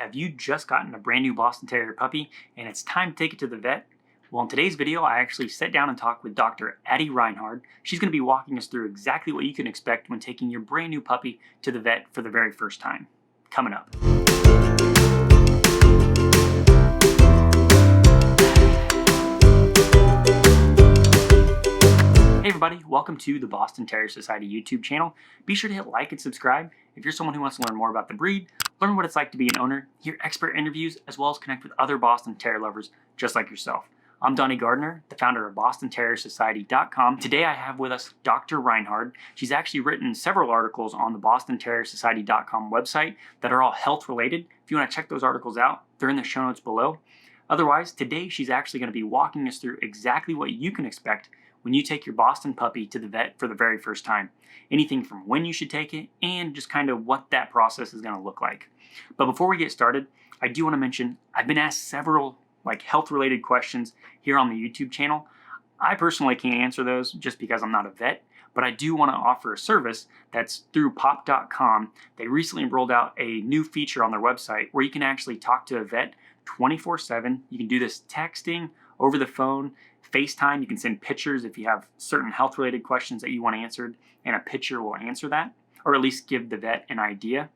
have you just gotten a brand new Boston Terrier puppy and it's time to take it to the vet? Well, in today's video, I actually sat down and talked with Dr. Addie Reinhard. She's going to be walking us through exactly what you can expect when taking your brand new puppy to the vet for the very first time. Coming up. Hey everybody, welcome to the Boston Terrier Society YouTube channel. Be sure to hit like and subscribe if you're someone who wants to learn more about the breed, learn what it's like to be an owner, hear expert interviews, as well as connect with other Boston Terrier lovers just like yourself. I'm DONNIE GARDNER, the founder of BostonTerrierSociety.com. Today I have with us Dr. Reinhard. She's actually written several articles on the BostonTerrierSociety.com website that are all health related. If you want to check those articles out, they're in the show notes below. Otherwise, today she's actually going to be walking us through exactly what you can expect when you take your Boston puppy to the vet for the very first time. Anything from when you should take it and just kind of what that process is going to look like. But before we get started, I do want to mention I've been asked several health related questions here on the YouTube channel. I personally can't answer those just because I'm not a vet, but I do want to offer a service that's through pop.com. They recently rolled out a new feature on their website where you can actually talk to a vet 24/7. You can do this texting, over the phone, FaceTime. You can send pictures if you have certain health related questions that you want answered, and a picture will answer that, or at least give the vet an idea.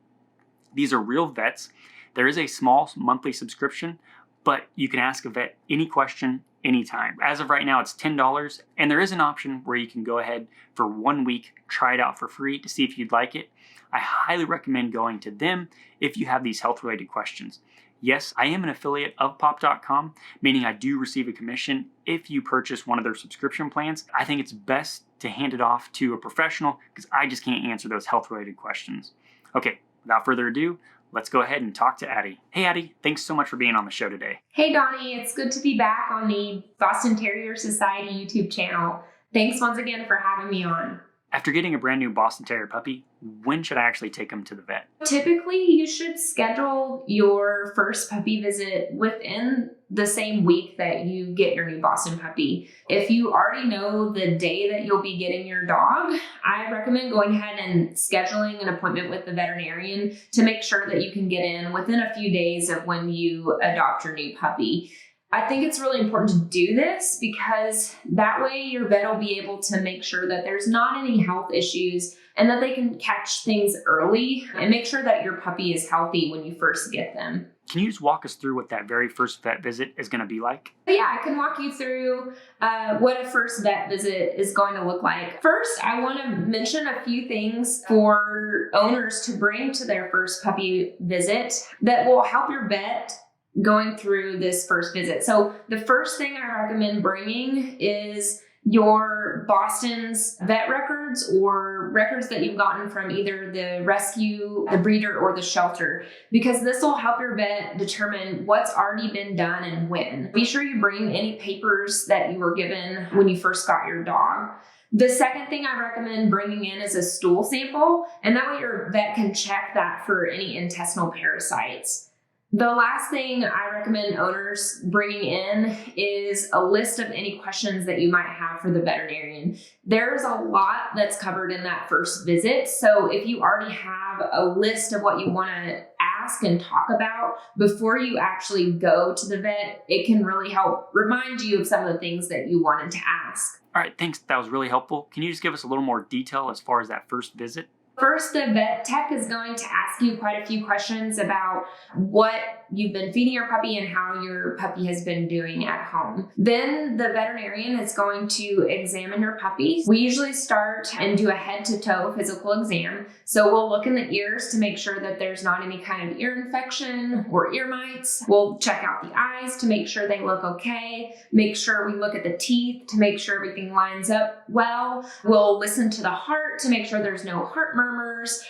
These are real vets. There is a small monthly subscription, but you can ask a vet any question anytime. As of right now, it's $10, and there is an option where you can go ahead for 1 week, try it out for free to see if you'd like it. I highly recommend going to them if you have these health related questions. Yes, I am an affiliate of pop.com, meaning I do receive a commission if you purchase one of their subscription plans. I think it's best to hand it off to a professional because I just can't answer those health related questions. Okay, without further ado, let's go ahead and talk to Addie. Hey Addie, thanks so much for being on the show today. Hey Donnie, it's good to be back on the Boston Terrier Society YouTube channel. Thanks once again for having me on. After getting a brand new Boston Terrier puppy, when should I actually take him to the vet? Typically, you should schedule your first puppy visit within the same week that you get your new Boston puppy. If you already know the day that you'll be getting your dog, I recommend going ahead and scheduling an appointment with the veterinarian to make sure that you can get in within a few days of when you adopt your new puppy. I think it's really important to do this because that way your vet will be able to make sure that there's not any health issues and that they can catch things early and make sure that your puppy is healthy when you first get them. Can you just walk us through what that very first vet visit is going to be like? Yeah, I can walk you through what a first vet visit is going to look like. First, I want to mention a few things for owners to bring to their first puppy visit that will help your vet going through this first visit. So the first thing I recommend bringing is your Boston's vet records or records that you've gotten from either the rescue, the breeder, or the shelter, because this will help your vet determine what's already been done and when. Be sure you bring any papers that you were given when you first got your dog. The second thing I recommend bringing in is a stool sample, and that way your vet can check that for any intestinal parasites. The last thing I recommend owners bringing in is a list of any questions that you might have for the veterinarian. There's a lot that's covered in that first visit. So if you already have a list of what you want to ask and talk about before you actually go to the vet, it can really help remind you of some of the things that you wanted to ask. All right, thanks. That was really helpful. Can you just give us a little more detail as far as that first visit? First, the vet tech is going to ask you quite a few questions about what you've been feeding your puppy and how your puppy has been doing at home. Then the veterinarian is going to examine your puppy. We usually start and do a head-to-toe physical exam. So we'll look in the ears to make sure that there's not any kind of ear infection or ear mites. We'll check out the eyes to make sure they look okay. Make sure we look at the teeth to make sure everything lines up well. We'll listen to the heart to make sure there's no heart murmurs.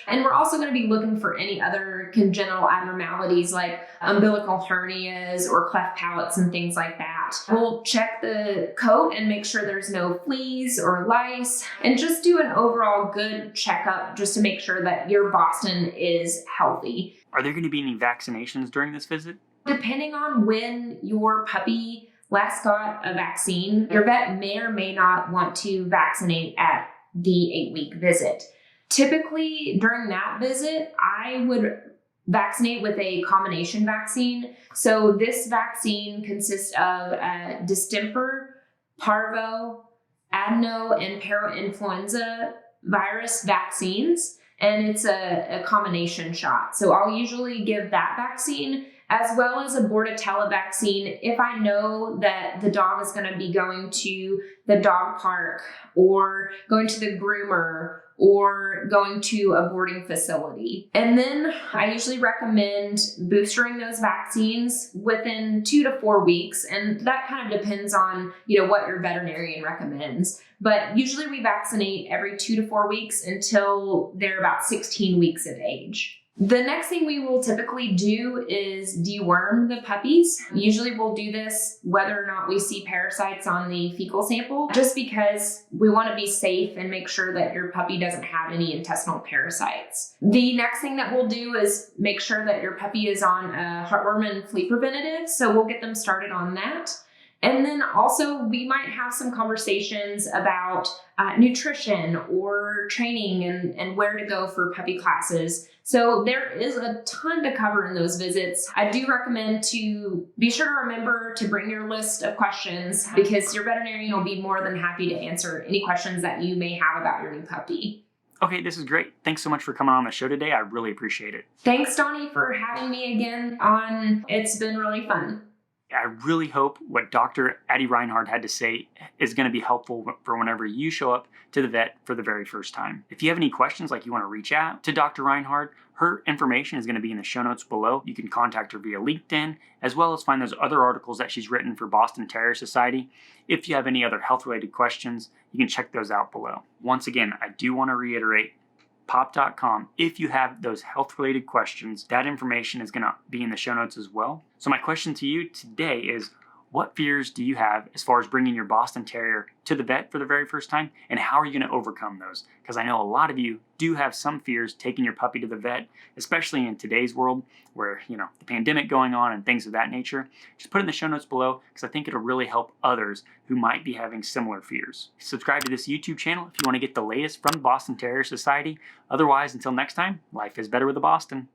And we're also going to be looking for any other congenital abnormalities like umbilical hernias or cleft palates and things like that. We'll check the coat and make sure there's no fleas or lice and just do an overall good checkup just to make sure that your Boston is healthy. Are there going to be any vaccinations during this visit? Depending on when your puppy last got a vaccine, your vet may or may not want to vaccinate at the 8-week visit. Typically during that visit, I would vaccinate with a combination vaccine. So this vaccine consists of distemper, parvo, adeno, and parainfluenza virus vaccines, and it's a combination shot. So I'll usually give that vaccine as well as a Bordetella vaccine if I know that the dog is going to be going to the dog park or going to the groomer or going to a boarding facility. And then I usually recommend boostering those vaccines within 2 to 4 weeks. And that kind of depends on, what your veterinarian recommends. But usually we vaccinate every 2 to 4 weeks until they're about 16 weeks of age. The next thing we will typically do is deworm the puppies. Usually we'll do this whether or not we see parasites on the fecal sample, just because we want to be safe and make sure that your puppy doesn't have any intestinal parasites. The next thing that we'll do is make sure that your puppy is on a heartworm and flea preventative. So we'll get them started on that. And then also we might have some conversations about nutrition or training and where to go for puppy classes. So there is a ton to cover in those visits. I do recommend to be sure to remember to bring your list of questions, because your veterinarian will be more than happy to answer any questions that you may have about your new puppy. Okay, this is great. Thanks so much for coming on the show today. I really appreciate it. Thanks, Donnie, for having me again on. It's been really fun. I really hope what Dr. Addie Reinhardt had to say is going to be helpful for whenever you show up to the vet for the very first time. If you have any questions, like you want to reach out to Dr. Reinhardt, her information is going to be in the show notes below. You can contact her via LinkedIn, as well as find those other articles that she's written for Boston Terrier Society. If you have any other health-related questions, you can check those out below. Once again, I do want to reiterate, pop.com. If you have those health-related questions, that information is going to be in the show notes as well. So my question to you today is, what fears do you have as far as bringing your Boston Terrier to the vet for the very first time, and how are you going to overcome those? Because I know a lot of you do have some fears taking your puppy to the vet, especially in today's world where, the pandemic going on and things of that nature. Just put it in the show notes below, because I think it'll really help others who might be having similar fears. Subscribe to this YouTube channel if you want to get the latest from Boston Terrier Society. Otherwise, until next time, life is better with a Boston.